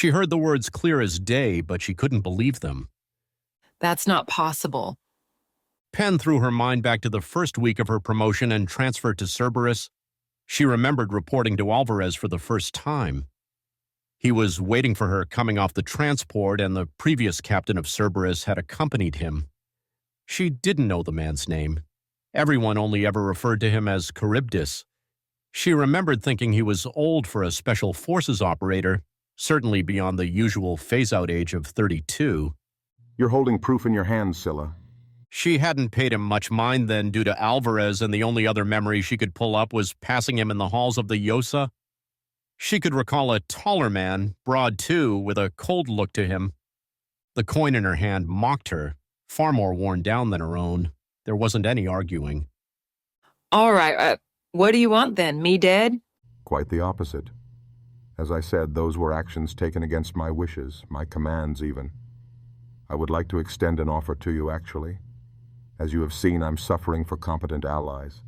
She heard the words clear as day, but she couldn't believe them. That's not possible. Penn threw her mind back to the first week of her promotion and transferred to Cerberus. She remembered reporting to Alvarez for the first time. He was waiting for her coming off the transport, and the previous captain of Cerberus had accompanied him. She didn't know the man's name. Everyone only ever referred to him as Charybdis. She remembered thinking he was old for a special forces operator, certainly beyond the usual phase-out age of 32. You're holding proof in your hands, Scylla. She hadn't paid him much mind then due to Alvarez, and the only other memory she could pull up was passing him in the halls of the Yosa. She could recall a taller man, broad too, with a cold look to him. The coin in her hand mocked her, far more worn down than her own. There wasn't any arguing. All right, what do you want then? Me dead? Quite the opposite. As I said, those were actions taken against my wishes, my commands even. I would like to extend an offer to you, actually. As you have seen, I'm suffering for competent allies.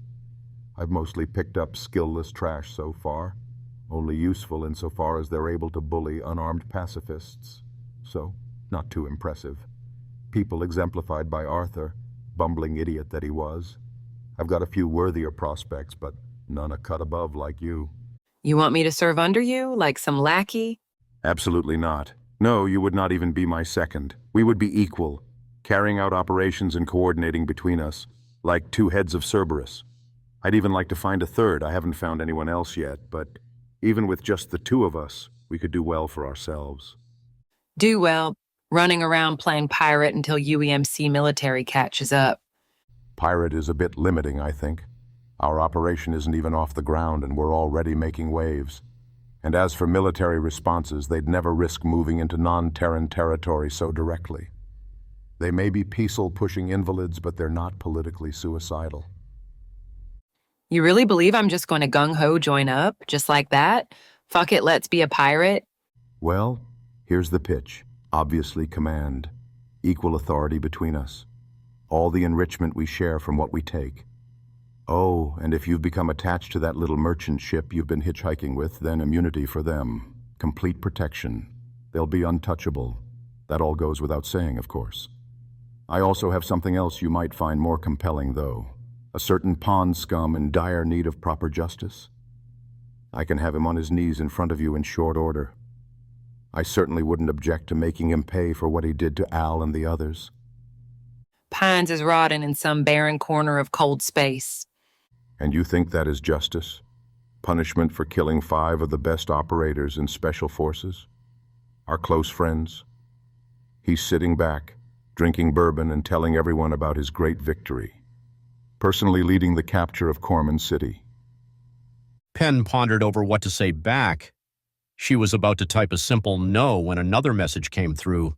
I've mostly picked up skillless trash so far, only useful insofar as they're able to bully unarmed pacifists. So, not too impressive. People exemplified by Arthur, bumbling idiot that he was. I've got a few worthier prospects, but none a cut above like you. You want me to serve under you, like some lackey? Absolutely not. No, you would not even be my second. We would be equal, carrying out operations and coordinating between us, like two heads of Cerberus. I'd even like to find a third. I haven't found anyone else yet, but even with just the two of us, we could do well for ourselves. Do well, running around playing pirate until UEMC military catches up. Pirate is a bit limiting, I think. Our operation isn't even off the ground and we're already making waves. And as for military responses, they'd never risk moving into non-Terran territory so directly. They may be peaceful pushing invalids, but they're not politically suicidal. You really believe I'm just going to gung-ho join up, just like that? Fuck it, let's be a pirate? Well, here's the pitch. Obviously command. Equal authority between us. All the enrichment we share from what we take. Oh, and if you've become attached to that little merchant ship you've been hitchhiking with, then immunity for them. Complete protection. They'll be untouchable. That all goes without saying, of course. I also have something else you might find more compelling, though. A certain pawn scum in dire need of proper justice. I can have him on his knees in front of you in short order. I certainly wouldn't object to making him pay for what he did to Al and the others. Pines is rotting in some barren corner of cold space. And you think that is justice? Punishment for killing 5 of the best operators in Special Forces? Our close friends? He's sitting back, drinking bourbon and telling everyone about his great victory. Personally leading the capture of Corman City. Penn pondered over what to say back. She was about to type a simple no when another message came through.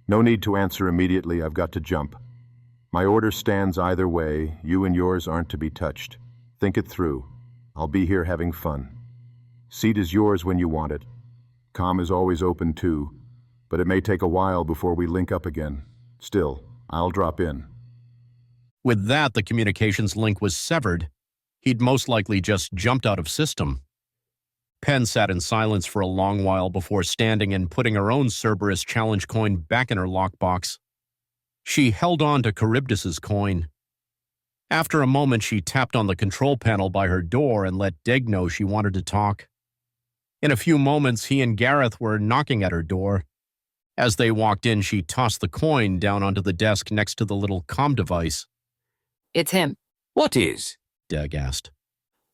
No need to answer immediately, I've got to jump. My order stands either way. You and yours aren't to be touched. Think it through. I'll be here having fun. Seat is yours when you want it. Comm is always open too, but it may take a while before we link up again. Still, I'll drop in. With that, the communications link was severed. He'd most likely just jumped out of system. Penn sat in silence for a long while before standing and putting her own Cerberus challenge coin back in her lockbox. She held on to Charybdis's coin. After a moment, she tapped on the control panel by her door and let Deg know she wanted to talk. In a few moments, he and Gareth were knocking at her door. As they walked in, she tossed the coin down onto the desk next to the little comm device. It's him. What is? Deg asked.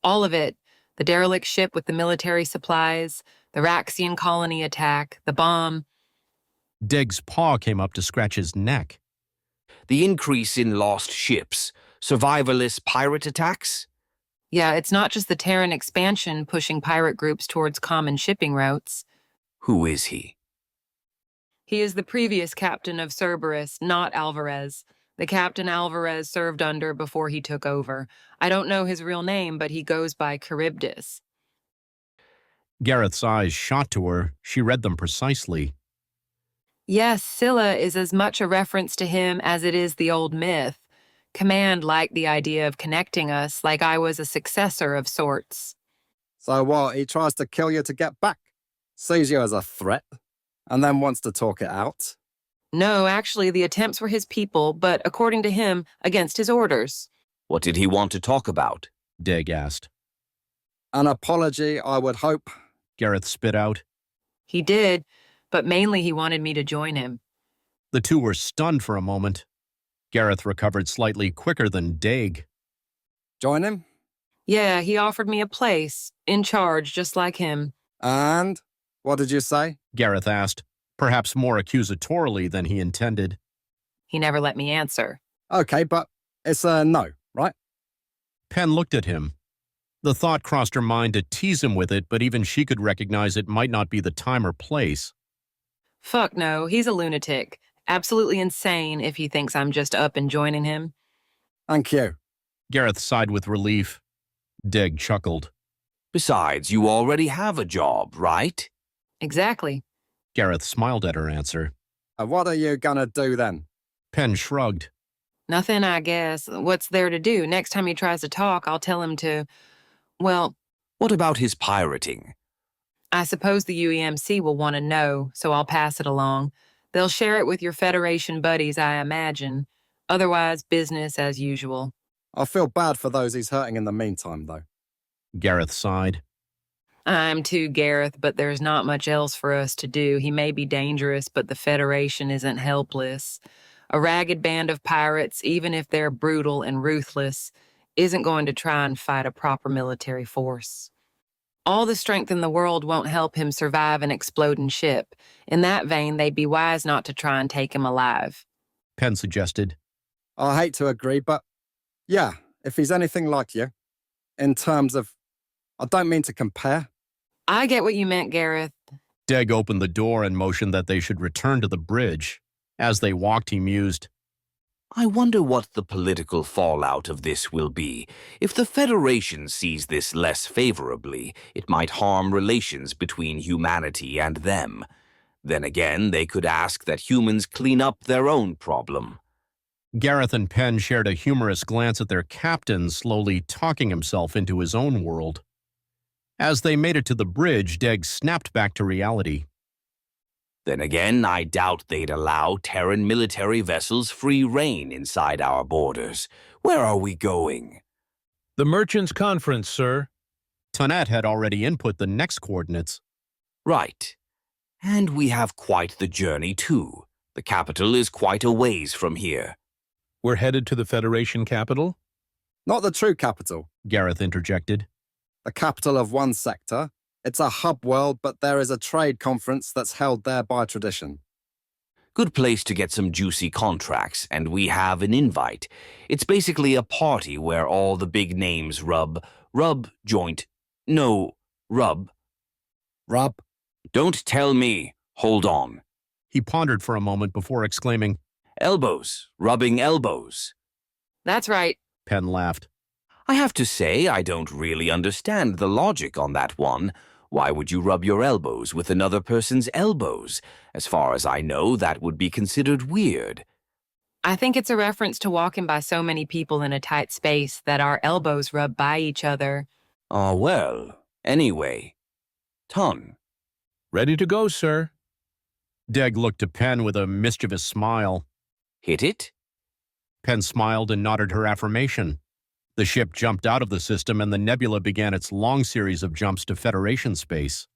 All of it. The derelict ship with the military supplies, the Raxian colony attack, the bomb. Deg's paw came up to scratch his neck. The increase in lost ships, survivalist pirate attacks? Yeah, it's not just the Terran expansion pushing pirate groups towards common shipping routes. Who is he? He is the previous captain of Cerberus, not Alvarez. The captain Alvarez served under before he took over. I don't know his real name, but he goes by Charybdis. Gareth's eyes shot to her. She read them precisely. Yes, Scylla is as much a reference to him as it is the old myth. Command liked the idea of connecting us, like I was a successor of sorts. So what, he tries to kill you to get back? sees you as a threat, and then wants to talk it out? No, actually, the attempts were his people, but according to him, against his orders. What did he want to talk about? Deg asked. An apology, I would hope. Gareth spit out. He did, but mainly he wanted me to join him. The two were stunned for a moment. Gareth recovered slightly quicker than Deg. Join him? Yeah, he offered me a place, in charge, just like him. And? What did you say? Gareth asked, perhaps more accusatorily than he intended. He never let me answer. Okay, but it's a no, right? Penn looked at him. The thought crossed her mind to tease him with it, but even she could recognize it might not be the time or place. Fuck no, he's a lunatic. Absolutely insane if he thinks I'm just up and joining him. Thank you. Gareth sighed with relief. Deg chuckled. Besides, you already have a job, right? Exactly. Gareth smiled at her answer. What are you gonna do then? Penn shrugged. Nothing, I guess. What's there to do? Next time he tries to talk, I'll tell him to, well, What about his pirating? I suppose the UEMC will want to know, so I'll pass it along. They'll share it with your Federation buddies, I imagine. Otherwise, business as usual. I feel bad for those he's hurting in the meantime, though. Gareth sighed. I'm too, Gareth, but there's not much else for us to do. He may be dangerous, but the Federation isn't helpless. A ragged band of pirates, even if they're brutal and ruthless, isn't going to try and fight a proper military force. All the strength in the world won't help him survive an exploding ship. In that vein, they'd be wise not to try and take him alive. Penn suggested. I hate to agree, but yeah, if he's anything like you, in terms of, I don't mean to compare. I get what you meant, Gareth. Deg opened the door and motioned that they should return to the bridge. As they walked, he mused. I wonder what the political fallout of this will be. If the Federation sees this less favorably, it might harm relations between humanity and them. Then again, they could ask that humans clean up their own problem. Gareth and Penn shared a humorous glance at their captain, slowly talking himself into his own world. As they made it to the bridge, Deg snapped back to reality. Then again, I doubt they'd allow Terran military vessels free rein inside our borders. Where are we going? The Merchants' Conference, sir. Tonette had already input the next coordinates. Right. And we have quite the journey, too. The capital is quite a ways from here. We're headed to the Federation capital? Not the true capital. Gareth interjected. The capital of one sector. It's a hub world, but there is a trade conference that's held there by tradition. Good place to get some juicy contracts, and we have an invite. It's basically a party where all the big names rub. Rub. Don't tell me. Hold on. He pondered for a moment before exclaiming, Elbows. Rubbing elbows. That's right. Penn laughed. I have to say, I don't really understand the logic on that one. Why would you rub your elbows with another person's elbows? As far as I know, that would be considered weird. I think it's a reference to walking by so many people in a tight space that our elbows rub by each other. Ah, well. Anyway. Ton. Ready to go, sir. Deg looked to Penn with a mischievous smile. Hit it? Penn smiled and nodded her affirmation. The ship jumped out of the system and the nebula began its long series of jumps to Federation space.